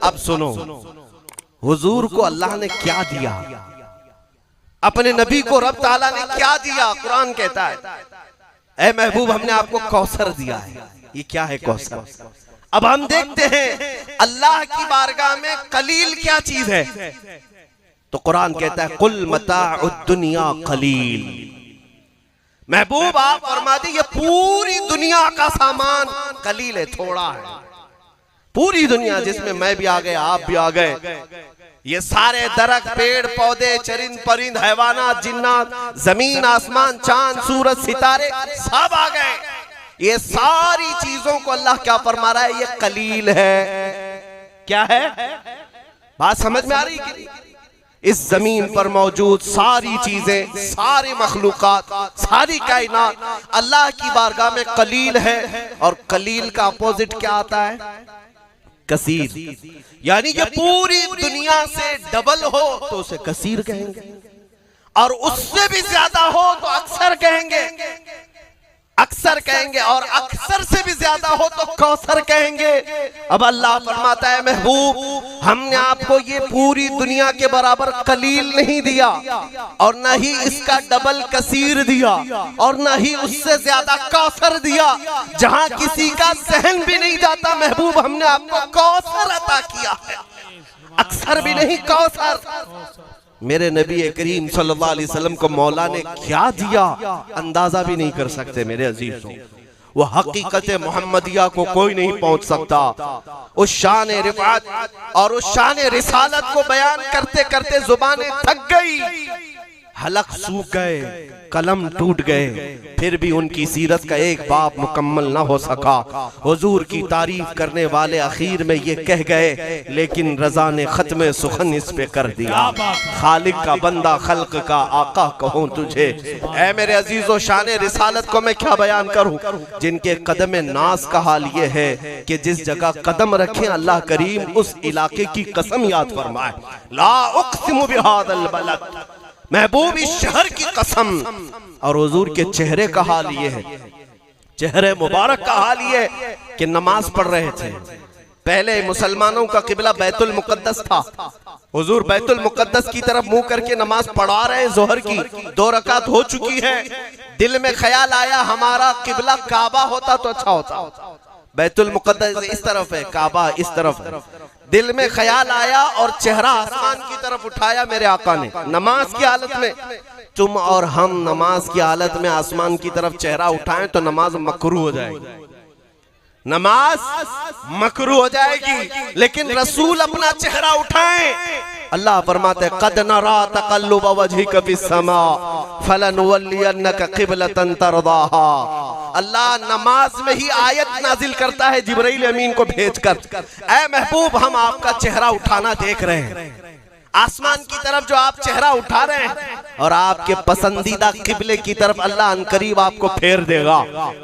اب سنو حضور کو اللہ نے کیا دیا، اپنے نبی کو رب تعالیٰ نے کیا دیا؟ قرآن کہتا ہے اے محبوب ہم نے آپ کو کوثر دیا ہے۔ یہ کیا ہے کوثر؟ اب ہم دیکھتے ہیں اللہ کی بارگاہ میں قلیل کیا چیز ہے، تو قرآن کہتا ہے قل متاع الدنیا قلیل۔ محبوب آپ فرما دی یہ پوری دنیا کا سامان قلیل ہے، تھوڑا ہے۔ پوری دنیا جس میں میں بھی آ گئے، آپ بھی آ گئے، یہ سارے درخت، پیڑ پودے، چرند پرند، حیوانات، جنات، زمین آسمان، چاند سورج ستارے سب آ گئے، یہ ساری چیزوں کو اللہ کیا فرما رہا ہے؟ یہ قلیل ہے۔ کیا ہے؟ بات سمجھ میں آ رہی ہے؟ اس زمین پر موجود ساری چیزیں، ساری مخلوقات، ساری کائنات اللہ کی بارگاہ میں قلیل ہے، اور قلیل کا اپوزٹ کیا آتا ہے؟ کثیر۔ یعنی یہ پوری دنیا سے ڈبل ہو تو اسے کثیر کہیں گے، اور اس سے بھی زیادہ ہو تو اکثر کہیں گے، اکثر کہیں گے، اور اکثر سے بھی زیادہ ہو تو کوثر کہیں گے۔ اب اللہ فرماتا ہے محبوب ہم نے آپ کو یہ پوری دنیا کے برابر قلیل نہیں دیا، اور نہ ہی اس کا ڈبل کثیر دیا، اور نہ ہی اس سے زیادہ کوثر دیا۔ جہاں کسی کا ذہن بھی نہیں جاتا محبوب ہم نے آپ کو کوثر عطا کیا ہے، اکثر بھی نہیں، کوثر۔ میرے نبی کریم صلی اللہ علیہ وسلم کو مولا نے کیا دیا اندازہ بھی نہیں کر سکتے میرے عزیزوں۔ وہ حقیقت محمدیہ کو کوئی نہیں پہنچ سکتا، اس شان رفعت اور اس شان رسالت کو بیان کرتے کرتے زبانیں تھک گئی، حلق سوکھ گئے، قلم ٹوٹ گئے، پھر بھی ان کی سیرت کا ایک باب مکمل نہ ہو سکا۔ حضور کی تعریف کرنے والے اخیر میں یہ کہہ گئے لیکن رضا نے ختم سخن اس پہ کر دیا، خالق کا بندہ خلق کا آقا کہوں تجھے۔ اے میرے عزیزو شان رسالت کو میں کیا بیان کروں؟ جن کے قدم ناز کا حال یہ ہے کہ جس جگہ قدم رکھیں اللہ کریم اس علاقے کی قسم یاد فرمائے، لا اقسم بہذا البلد، محبوب اس شہر کی قسم۔ اور حضور کے چہرے کا حال یہ ہے، چہرے مبارک کا حال یہ ہے کہ نماز پڑھ رہے تھے۔ پہلے مسلمانوں کا قبلہ بیت المقدس تھا، حضور بیت المقدس کی طرف منہ کر کے نماز پڑھا رہے، ظہر کی 2 رکعت ہو چکی ہے۔ دل میں خیال آیا ہمارا قبلہ کعبہ ہوتا تو اچھا ہوتا، بیت المقدس اس طرف ہے، کعبہ اس طرف ہے۔ دل میں خیال آیا اور چہرہ آسمان کی طرف اٹھایا میرے آقا نے نماز کی حالت میں۔ تم اور ہم نماز کی حالت میں آسمان کی طرف چہرہ اٹھائیں تو نماز مکروہ ہو جائے گی، نماز مکروہ ہو جائے گی، لیکن رسول اپنا چہرہ اٹھائیں، اللہ فرماتے ہیں قد نرا تقلب وجہک فی السماء فلنولینک قبلۃ ترضاها۔ اللہ نماز میں ہی آیت نازل کرتا ہے جبرائیل امین کو بھیج کر، اے محبوب ہم آپ کا چہرہ اٹھانا دیکھ رہے ہیں، آسمان کی طرف جو آپ چہرہ اٹھا رہے ہیں، اور آپ کے پسندیدہ قبلے کی طرف اللہ عنقریب آپ کو پھیر دے گا۔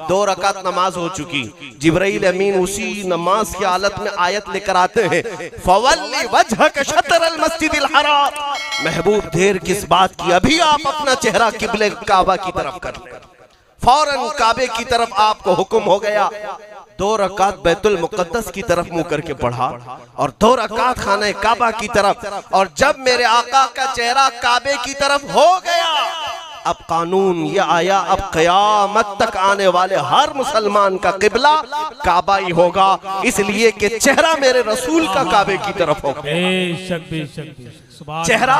2 رکعت نماز ہو چکی، جبرائیل امین اسی نماز کی حالت میں آیت لے کر آتے ہیں فَوَلِّ وَجْهَكَ شَطْرَ الْمَسْجِدِ الْحَرَامِ۔ محبوب دیر کس بات کی، ابھی آپ اپنا چہرہ قبلے کعبہ کی طرف کر لیں۔ فوراً کعبے کی طرف آپ کو حکم ہو گیا، 2 رکعت بیت المقدس کی طرف منہ کر کے پڑھا، اور 2 رکعت خانہ کعبہ کی طرف۔ اور جب میرے آقا کا چہرہ کعبے کی طرف ہو گیا، اب قانون یہ آیا اب قیامت تک آنے والے ہر مسلمان کا قبلہ کعبہ ہی ہوگا، اس لیے کہ چہرہ میرے رسول کا کعبے کی طرف ہوگا، چہرہ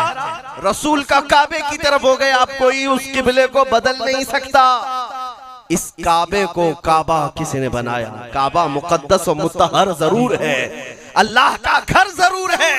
رسول کا کعبے کی طرف ہو گیا، اب کوئی اس قبلے کو بدل نہیں سکتا۔ اس کعبے کو کعبہ کس نے بنایا؟ کعبہ مقدس و مطہر ضرور ہے، اللہ کا گھر ضرور ہے،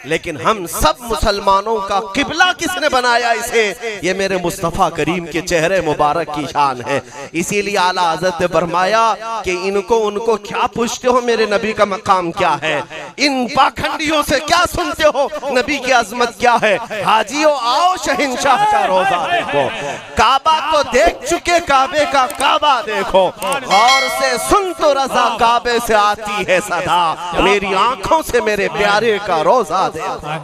لیکن ہم سب مسلمانوں کا قبلہ کس نے بنایا اسے؟ یہ میرے مصطفیٰ کریم کے چہرے مبارک کی شان ہے۔ اسی لیے اعلیٰ حضرت نے فرمایا کہ ان کو کیا پوچھتے ہو، میرے نبی کا مقام کیا ہے؟ ان پاکھنڈیوں سے کیا سنتے ہو، نبی کی عظمت کیا ہے؟ حاجیوں آؤ شہنشاہ کا روضہ دیکھو، کعبہ تو دیکھ چکے، کعبے کا کعبہ دیکھو، غور سے سن تو رضا کعبے سے آتی ہے صدا، میری آنکھوں سے میرے پیارے کا روضہ دیکھو۔